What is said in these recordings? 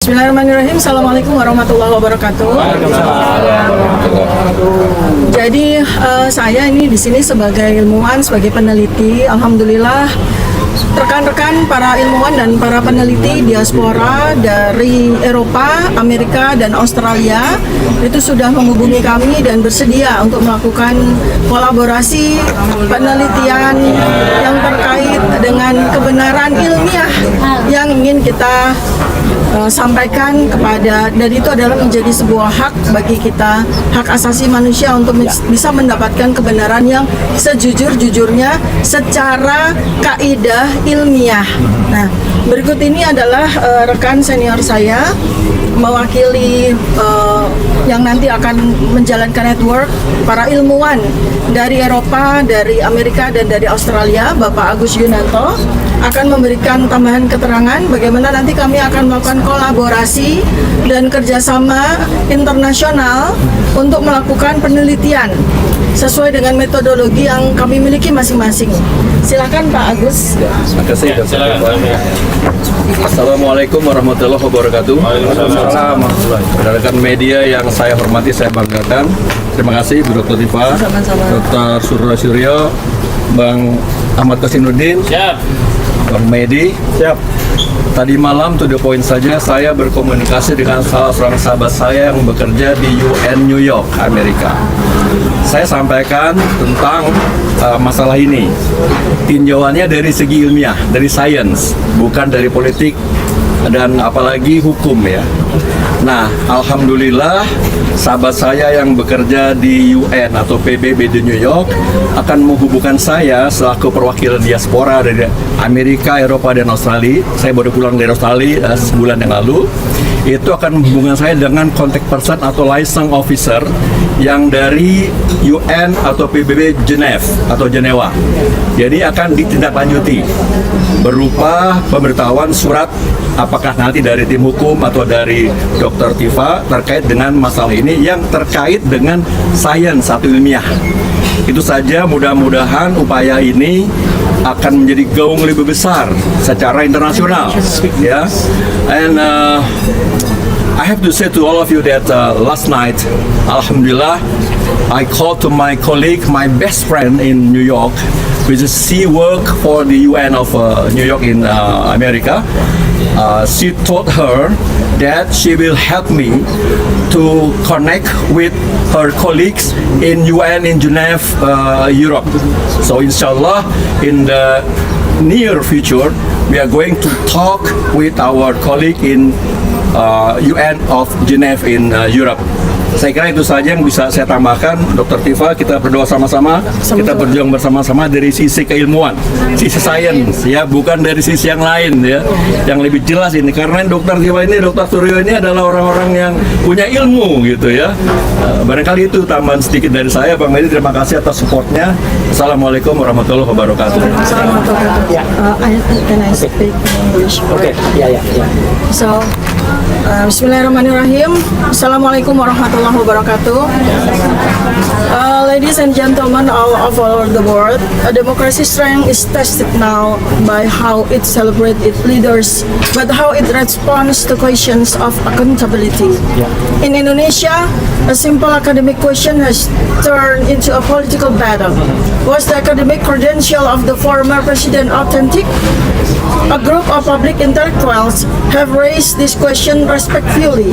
Bismillahirrahmanirrahim. Assalamualaikum warahmatullahi wabarakatuh. Jadi saya ini di sini sebagai ilmuwan, sebagai peneliti. Alhamdulillah rekan-rekan para ilmuwan dan para peneliti diaspora dari Eropa, Amerika, dan Australia itu sudah menghubungi kami dan bersedia untuk melakukan kolaborasi penelitian yang terkait dengan kebenaran ilmiah yang ingin kita sampaikan kepada, dan itu adalah menjadi sebuah hak bagi kita, hak asasi manusia untuk bisa mendapatkan kebenaran yang sejujur-jujurnya secara kaidah ilmiah. Nah, berikut ini adalah rekan senior saya mewakili yang nanti akan menjalankan network para ilmuwan dari Eropa, dari Amerika, dan dari Australia. Bapak Agus Yunanto akan memberikan tambahan keterangan bagaimana nanti kami akan melakukan kolaborasi dan kerjasama internasional untuk melakukan penelitian sesuai dengan metodologi yang kami miliki masing-masing. Silakan Pak Agus. Terima kasih. Assalamualaikum warahmatullahi wabarakatuh. Rekan media yang saya hormati, saya banggakan. Terima kasih Bu Dr. Tifa, Dr. Surya Suryo, Bang Ahmad Kasinuddin, Bang Medi. Tadi malam to the point saja, saya berkomunikasi dengan salah seorang sahabat saya yang bekerja di UN New York, Amerika. Saya sampaikan tentang masalah ini. Tinjauannya dari segi ilmiah, dari sains, bukan dari politik dan apalagi hukum ya. Nah, alhamdulillah sahabat saya yang bekerja di UN atau PBB di New York akan menghubungkan saya selaku perwakilan diaspora dari Amerika, Eropa, dan Australia. Saya baru pulang dari Australia sebulan yang lalu. Itu akan menghubungkan saya dengan contact person atau liaison officer yang dari UN atau PBB Jenewa. Jadi akan ditindaklanjuti berupa pemberitahuan surat apakah nanti dari tim hukum atau dari Dr. Tifa terkait dengan masalah ini yang terkait dengan sains atau ilmiah. Itu saja, mudah-mudahan upaya ini akan menjadi gaung lebih besar secara internasional ya. And I have to say to all of you that last night, alhamdulillah, I called to my colleague, my best friend in New York, which is she work for the UN of New York in America. She told her that she will help me to connect with her colleagues in UN in Geneva, Europe. So inshallah, in the near future, we are going to talk with our colleague in UN of Geneva in Europe. Saya kira itu saja yang bisa saya tambahkan, Dr. Tifa. Kita berdoa sama-sama, kita berjuang bersama-sama dari sisi keilmuan, sisi sains, ya, bukan dari sisi yang lain, ya, yang lebih jelas ini. Karena Dr. Tifa ini, Dr. Suryo ini adalah orang-orang yang punya ilmu, gitu ya. Barangkali itu tambahan sedikit dari saya, Bang Medi. Terima kasih atas supportnya. Assalamualaikum warahmatullahi wabarakatuh. Can I speak English? Okay. Yeah. So, Bismillahirrahmanirrahim. Assalamualaikum warahmatullahi wabarakatuh. Ladies and gentlemen all over the world, democracy strength is tested now by how it celebrates its leaders, but how it responds to questions of accountability. In Indonesia, a simple academic question has turned into a political battle. Was the academic credential of the former president authentic? A group of public intellectuals have raised this question respectfully,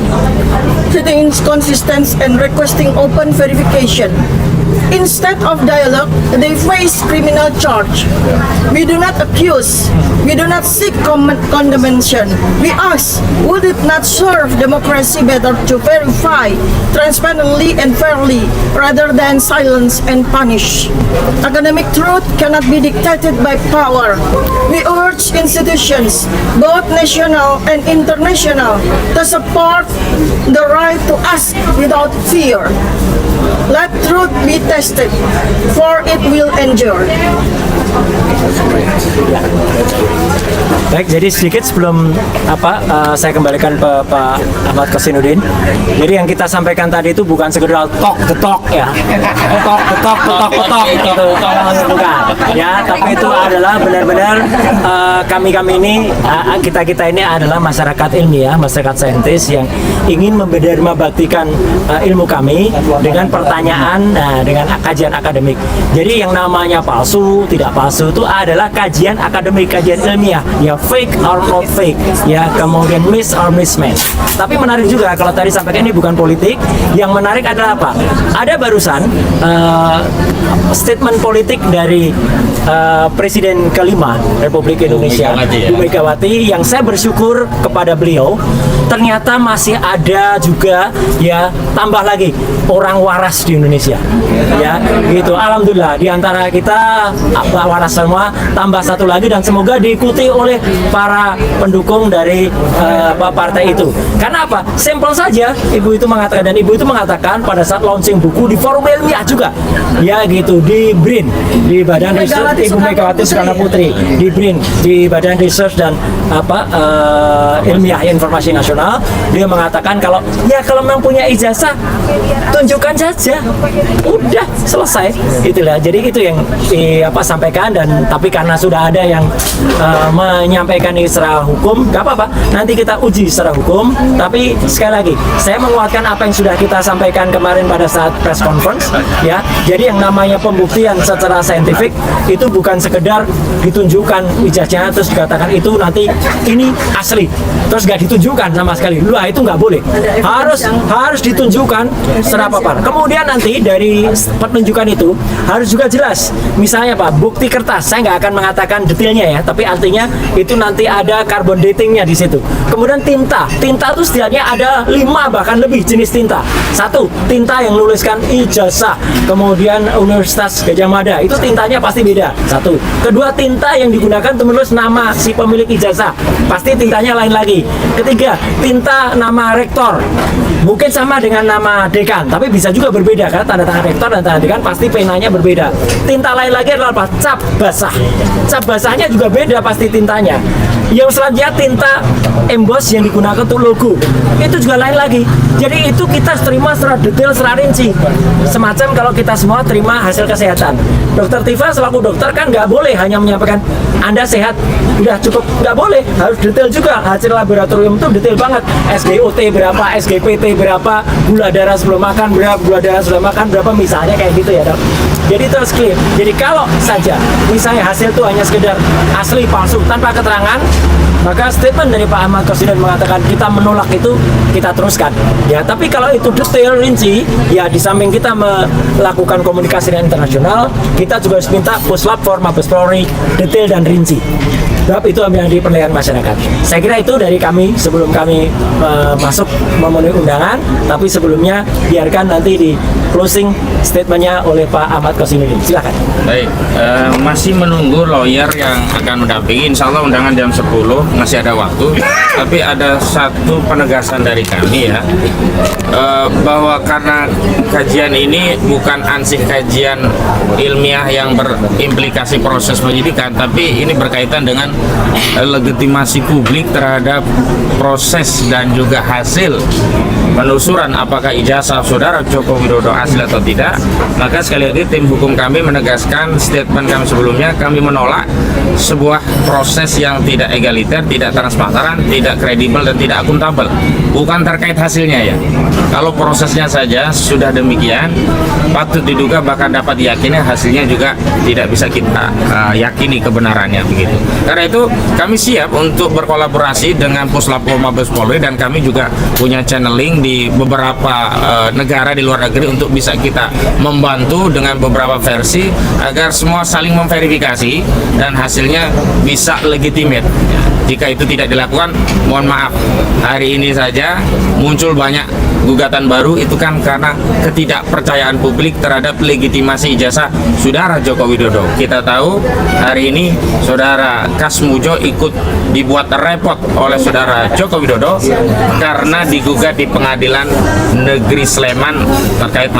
citing inconsistence and requesting open verification. Instead of dialogue, they face criminal charge. We do not accuse, we do not seek condemnation. We ask, would it not serve democracy better to verify transparently and fairly rather than silence and punish? Academic truth cannot be dictated by power. We urge institutions, both national and international, to support the right to ask without fear. Let truth be tested, for it will endure. Baik, jadi sedikit sebelum saya kembalikan ke Pak Ahmad Kosinudin. Jadi yang kita sampaikan tadi itu bukan sekedar talk the talk ya, talk gitu, bukan. Ya, tapi itu adalah benar-benar kami ini kita ini adalah masyarakat ilmiah, masyarakat saintis yang ingin baktikan ilmu kami dengan pertanyaan, dengan kajian akademik. Jadi yang namanya palsu, tidak palsu itu adalah kajian akademik, kajian ilmiah, ya fake or not fake, ya kemudian miss or mismatch. Tapi menarik juga kalau tadi sampaikan ini bukan politik. Yang menarik adalah apa? Ada barusan statement politik dari Presiden kelima Republik Indonesia, Bu Megawati, yang saya bersyukur kepada beliau. Ternyata masih ada juga ya tambah lagi orang waras di Indonesia, ya gitu. Alhamdulillah di antara kita waras semua, tambah satu lagi dan semoga diikuti oleh para pendukung dari partai itu. Karena apa? Simpel saja, ibu itu mengatakan pada saat launching buku di forum ilmiah juga, ya gitu, di BRIN, di Badan Riset Ibu Megawati Soekarno Putri, di BRIN, di Badan Riset dan Ilmiah Informasi Nasional. Dia mengatakan kalau memang punya ijazah tunjukkan saja, udah selesai, itulah. Jadi itu yang sampaikan, dan tapi karena sudah ada yang menyampaikan ini secara hukum, nggak apa-apa, nanti kita uji secara hukum. Tapi sekali lagi saya menguatkan apa yang sudah kita sampaikan kemarin pada saat press conference, ya. Jadi yang namanya pembuktian secara saintifik itu bukan sekedar ditunjukkan ijazahnya terus dikatakan itu nanti ini asli terus nggak ditunjukkan sama sekali. Itu nggak boleh, harus ditunjukkan secara papar. Kemudian nanti dari penunjukan itu harus juga jelas, misalnya Pak, bukti kertas. Saya nggak akan mengatakan detailnya ya, tapi artinya itu nanti ada carbon datingnya di situ. Kemudian tinta itu setidaknya ada 5 bahkan lebih jenis tinta. Satu, tinta yang menuliskan ijazah, kemudian Universitas Gadjah Mada, itu tintanya pasti beda. Satu. Kedua, tinta yang digunakan untuk menulis nama si pemilik ijazah, pasti tintanya lain lagi. Ketiga, tinta nama rektor mungkin sama dengan nama dekan, tapi bisa juga berbeda karena tanda tangan rektor dan tanda dekan pasti penanya berbeda. Tinta lain lagi adalah apa? Cap basah. Cap basahnya juga beda pasti tintanya. Yang selanjutnya tinta emboss yang digunakan untuk logo, itu juga lain lagi. Jadi itu kita terima secara detail, secara rinci. Semacam kalau kita semua terima hasil kesehatan. Dokter Tifa selaku dokter kan nggak boleh hanya menyampaikan Anda sehat, udah cukup, nggak boleh, harus detail juga. Hasil laboratorium itu detail banget. SGOT berapa, SGPT berapa, gula darah sebelum makan berapa, gula darah setelah makan berapa, misalnya kayak gitu ya dok. Jadi itu harus clear. Jadi kalau saja misalnya hasil itu hanya sekedar asli palsu tanpa keterangan, maka statement dari Pak Ahmad Kosinudin mengatakan kita menolak itu, kita teruskan. Ya, tapi kalau itu detail rinci, ya di samping kita melakukan komunikasi dengan internasional, kita juga harus minta puslap for Mabes Polri detail dan rinci. Sebab itu yang diperlihatkan masyarakat. Saya kira itu dari kami sebelum kami masuk memenuhi undangan, tapi sebelumnya biarkan nanti di closing statementnya oleh Pak Ahmad Kosinudin. Silakan. Baik, masih menunggu lawyer yang akan mendampingi. Insya Allah undangan jam 10, masih ada waktu. Tapi ada satu penegasan dari kami ya, bahwa karena kajian ini bukan ansih kajian ilmiah yang berimplikasi proses penyidikan, tapi ini berkaitan dengan legitimasi publik terhadap proses dan juga hasil penelusuran apakah ijazah saudara Joko Widodo asli atau tidak. Maka sekali lagi tim hukum kami menegaskan statement kami sebelumnya, kami menolak sebuah proses yang tidak egaliter, tidak transparan, tidak kredibel dan tidak akuntabel. Bukan terkait hasilnya ya. Kalau prosesnya saja sudah demikian, patut diduga bahkan dapat diyakini hasilnya juga tidak bisa kita yakini kebenarannya begitu. Karena itu kami siap untuk berkolaborasi dengan Puslapor Mabes Polri, dan kami juga punya channeling di beberapa negara di luar negeri untuk bisa kita membantu dengan beberapa versi agar semua saling memverifikasi dan hasilnya bisa legitimate. Jika itu tidak dilakukan, mohon maaf, hari ini saja muncul banyak gugatan baru, itu kan karena ketidakpercayaan publik terhadap legitimasi ijazah saudara Joko Widodo. Kita tahu hari ini saudara Kasmujo ikut dibuat repot oleh saudara Joko Widodo karena digugat di Pengadilan Negeri Sleman terkait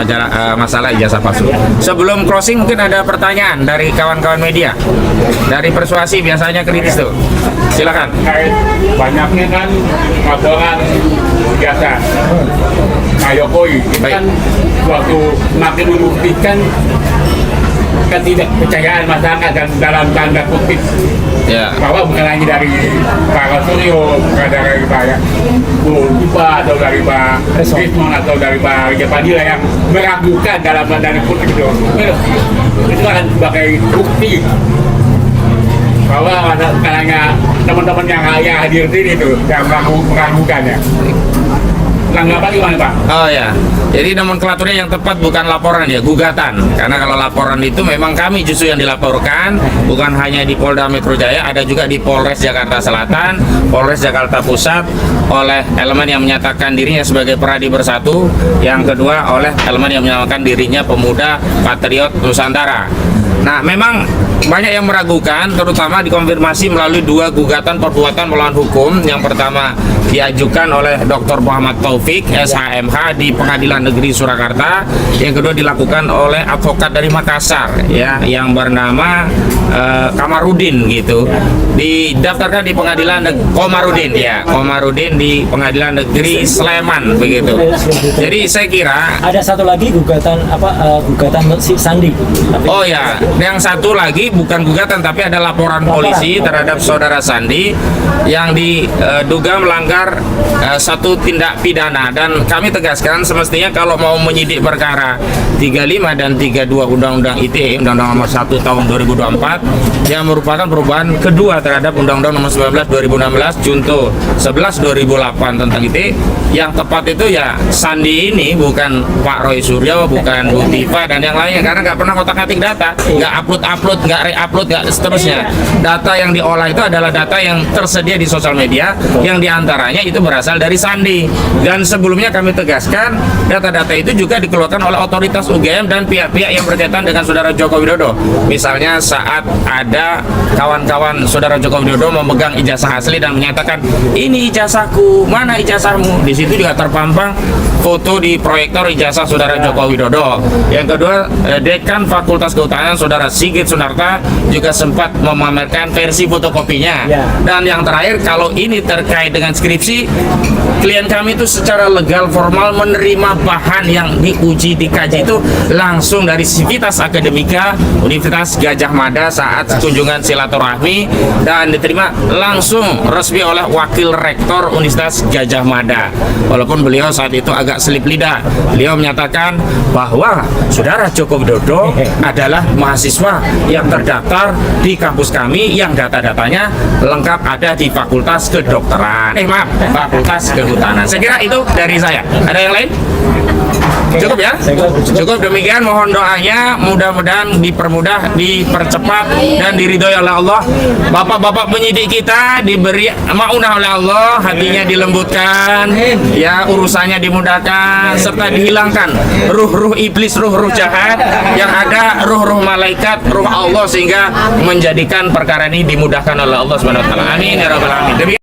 masalah ijazah palsu. Sebelum closing mungkin ada pertanyaan dari kawan-kawan media. Dari Persuasi biasanya kritis tuh. Silakan. Banyaknya kan laporan jasa Pak Jokowi itu Baik. kan waktu makin membuktikan ketidakpercayaan masyarakat dan dalam tanda kutip Ya. bahwa bukan hanya dari Pak Suryo, bukan dari Pak Bu Dipa atau dari Pak Rismon atau dari Pak Rijal Padilla yang meragukan dalam tanda kutip itu kan sebagai bukti bahwa ada kalanya teman-teman yang hadir di sini itu yang meragukannya. Tanggapan gimana Pak? Oh ya, jadi nomenklaturnya yang tepat bukan laporan ya, gugatan. Karena kalau laporan itu memang kami justru yang dilaporkan, bukan hanya di Polda Metro Jaya, ada juga di Polres Jakarta Selatan, Polres Jakarta Pusat, oleh elemen yang menyatakan dirinya sebagai Peradi Bersatu, yang kedua oleh elemen yang menyatakan dirinya pemuda patriot Nusantara. Nah, memang banyak yang meragukan, terutama dikonfirmasi melalui 2 gugatan perbuatan melawan hukum. Yang pertama diajukan oleh Dr. Muhammad Taufik, SHMH di Pengadilan Negeri Surakarta. Yang kedua dilakukan oleh advokat dari Makassar, ya, yang bernama Kamarudin gitu. Didaftarkan di Pengadilan Komarudin, ya, Komarudin di Pengadilan Negeri Sleman begitu. Jadi saya kira Ada satu lagi gugatan gugatan si Sandi. Tapi oh ya, yang satu lagi bukan gugatan tapi ada laporan polisi terhadap saudara Sandi yang diduga melanggar satu tindak pidana, dan kami tegaskan semestinya kalau mau menyidik perkara 35 dan 32 Undang-Undang ITE, Undang-Undang Nomor 1 Tahun 2024 yang merupakan perubahan kedua terhadap Undang-Undang Nomor 19 2016 Junto 11 2008 tentang ITE, yang tepat itu ya Sandi ini, bukan Pak Roy Suryo, bukan Bu Tifa dan yang lainnya, karena nggak pernah ngotak-ngatik data, nggak upload, nggak re-upload, nggak seterusnya. Data yang diolah itu adalah data yang tersedia di sosial media, yang diantaranya itu berasal dari Sandi. Dan sebelumnya kami tegaskan, data-data itu juga dikeluarkan oleh otoritas UGM dan pihak-pihak yang berkaitan dengan Saudara Joko Widodo. Misalnya saat ada kawan-kawan Saudara Joko Widodo memegang ijazah asli dan menyatakan, ini ijazahku, mana ijazahmu? Di situ juga terpampang foto di proyektor ijazah Saudara Joko Widodo. Yang kedua, Dekan Fakultas Kehutanan Saudara Sigit Sunarta juga sempat memamerkan versi fotokopinya. Ya. Dan yang terakhir, kalau ini terkait dengan skripsi, klien kami itu secara legal formal menerima bahan yang diuji, dikaji itu langsung dari Civitas Akademika Universitas Gajah Mada saat kunjungan silaturahmi, dan diterima langsung resmi oleh Wakil Rektor Universitas Gajah Mada. Walaupun beliau saat itu agak selip lidah, beliau menyatakan bahwa Saudara Joko Widodo adalah mahasiswa yang terdaftar di kampus kami yang data-datanya lengkap ada di Fakultas Kedokteran. Fakultas Kehutanan. Saya kira itu dari saya. Ada yang lain? Cukup ya? Cukup, demikian, mohon doanya mudah-mudahan dipermudah, dipercepat dan diridhoi oleh Allah. Bapak-bapak penyidik kita diberi maunah oleh Allah, hatinya dilembutkan, ya, urusannya dimudahkan serta dihilangkan ruh-ruh iblis, ruh-ruh jahat, yang ada ruh-ruh malaikat, ruh Allah, sehingga menjadikan perkara ini dimudahkan oleh Allah Subhanahu wa taala. Amin ya rabbal alamin. Demikian.